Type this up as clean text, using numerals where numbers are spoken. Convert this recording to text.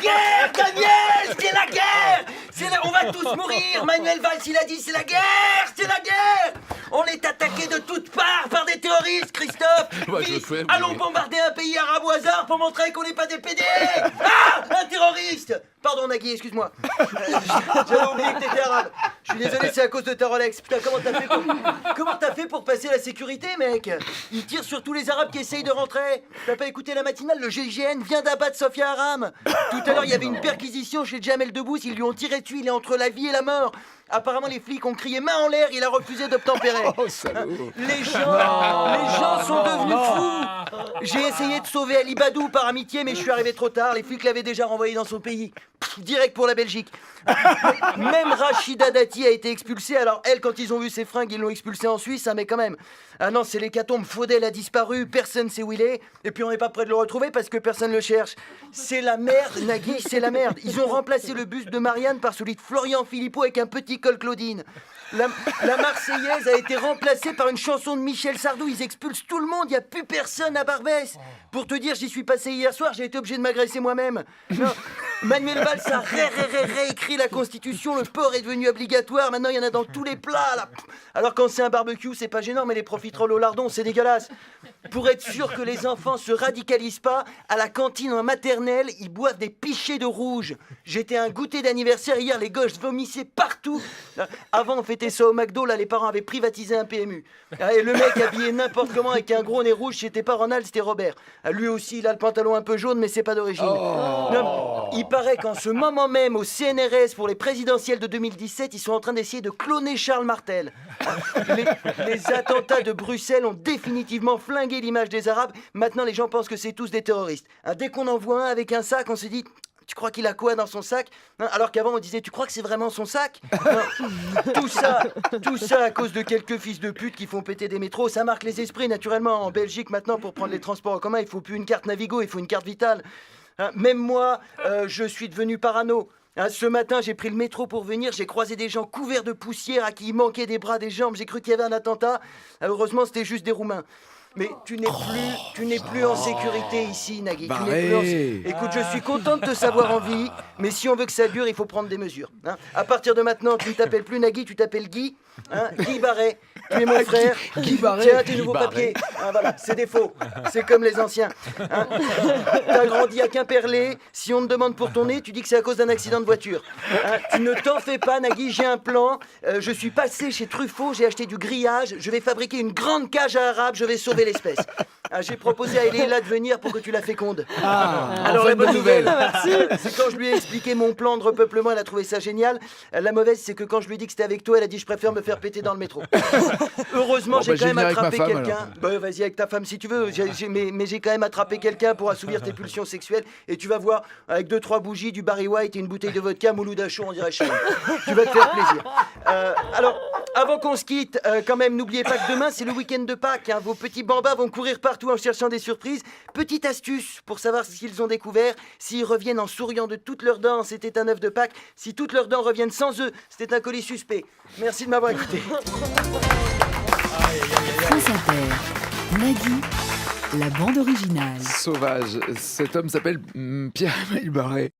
guerre, Daniel! C'est la guerre! On va tous mourir! Manuel Valls, il a dit c'est la guerre! C'est la guerre! On est attaqué de toutes parts par des terroristes, Christophe! Vite, allons bombarder un pays arabe au hasard pour montrer qu'on n'est pas des PD! Ah! Un terroriste! Pardon, Nagui, excuse-moi. J'avais oublié que t'étais arabe. Je suis désolé, c'est à cause de ta Rolex. Putain, comment t'as fait pour passer la sécurité, mec? Ils tirent sur tous les Arabes qui essayent de rentrer. T'as pas écouté la matinale? Le GIGN vient d'abattre Sofia Aram. Tout à l'heure, il y avait une perquisition chez Jamel Debbouze. Ils lui ont tiré dessus. Il est entre la vie et la mort. Apparemment, les flics ont crié main en l'air. Il a refusé d'obtempérer. Oh, salaud. Les gens sont devenus fous. J'ai essayé de sauver Ali Badou par amitié, mais je suis arrivé trop tard. Les flics l'avaient déjà renvoyé dans son pays. Direct pour la Belgique. Même Rachida Dati a été expulsée. Alors elle, quand ils ont vu ses fringues, ils l'ont expulsée en Suisse, hein, mais quand même. Ah non, c'est l'hécatombe. Faudel a disparu, personne sait où il est. Et puis on n'est pas prêt de le retrouver parce que personne le cherche. C'est la merde, Nagui, c'est la merde. Ils ont remplacé le buste de Marianne par celui de Florian Philippot avec un petit col Claudine. La Marseillaise a été remplacée par une chanson de Michel Sardou. Ils expulsent tout le monde, il n'y a plus personne à Barbès. Pour te dire, j'y suis passé hier soir, j'ai été obligé de m'agresser moi-même. Non, Manuel Valls a réécrit la Constitution, le porc est devenu obligatoire, maintenant il y en a dans tous les plats. Là. Alors quand c'est un barbecue, c'est pas gênant, mais les profiteroles au lardon, c'est dégueulasse. Pour être sûr que les enfants se radicalisent pas, à la cantine en maternelle, ils boivent des pichets de rouge. J'étais à un goûter d'anniversaire hier, les gosses vomissaient partout. Avant, on fêtait ça au McDo, là, les parents avaient privatisé un PMU. Et le mec habillé n'importe comment avec un gros nez rouge, c'était pas Ronald, c'était Robert. Lui aussi, il a le pantalon un peu jaune, mais c'est pas d'origine. Non, il paraît qu'en ce moment même, au CNRS, pour les présidentielles de 2017, ils sont en train d'essayer de cloner Charles Martel. Les attentats de Bruxelles ont définitivement flingué l'image des Arabes. Maintenant, les gens pensent que c'est tous des terroristes. Dès qu'on en voit un avec un sac, on se dit... Tu crois qu'il a quoi dans son sac? Alors qu'avant on disait, tu crois que c'est vraiment son sac? Tout ça à cause de quelques fils de pute qui font péter des métros. Ça marque les esprits naturellement. En Belgique maintenant, pour prendre les transports en commun, il faut plus une carte Navigo, il faut une carte vitale. Même moi, je suis devenu parano. Ce matin, j'ai pris le métro pour venir, j'ai croisé des gens couverts de poussière à qui il manquait des bras, des jambes. J'ai cru qu'il y avait un attentat. Heureusement, c'était juste des Roumains. Mais tu n'es plus en sécurité ici, Nagui. Écoute, je suis content de te savoir en vie, mais si on veut que ça dure, il faut prendre des mesures. Hein. À partir de maintenant, tu ne t'appelles plus Nagui, tu t'appelles Guy. Hein. Guy Barret. Tu es mon frère. Guy Barret. Tiens, tes nouveaux papiers. Hein, voilà, c'est des faux. C'est comme les anciens. Hein. T'as grandi à Quimperlé. Si on te demande pour ton nez, tu dis que c'est à cause d'un accident de voiture. Hein. Tu ne t'en fais pas, Nagui, j'ai un plan. Je suis passé chez Truffaut, j'ai acheté du grillage. Je vais fabriquer une grande cage à arabes. Je vais sauver l'espèce. J'ai proposé à Eléla de venir pour que tu la fécondes. Alors la bonne nouvelle, c'est quand je lui ai expliqué mon plan de repeuplement, elle a trouvé ça génial. La mauvaise, c'est que quand je lui ai dit que c'était avec toi, elle a dit je préfère me faire péter dans le métro. Heureusement, j'ai quand même attrapé quelqu'un. Bah, vas-y avec ta femme si tu veux. Mais j'ai quand même attrapé quelqu'un pour assouvir tes pulsions sexuelles. Et tu vas voir, avec 2-3 bougies, du Barry White et une bouteille de vodka, Mouloud à chaud, on dirait Chine. Tu vas te faire plaisir. Alors, avant qu'on se quitte, quand même, n'oubliez pas que demain, c'est le week-end de Pâques. Hein. Vos petits bambins vont courir partout en cherchant des surprises. Petite astuce pour savoir ce qu'ils ont découvert. S'ils reviennent en souriant de toutes leurs dents, c'était un œuf de Pâques. Si toutes leurs dents reviennent sans œufs, c'était un colis suspect. Merci de m'avoir écouté. France Inter, Nagui, la bande originale. Sauvage. Cet homme s'appelle Pierre-Emmanuel Barret.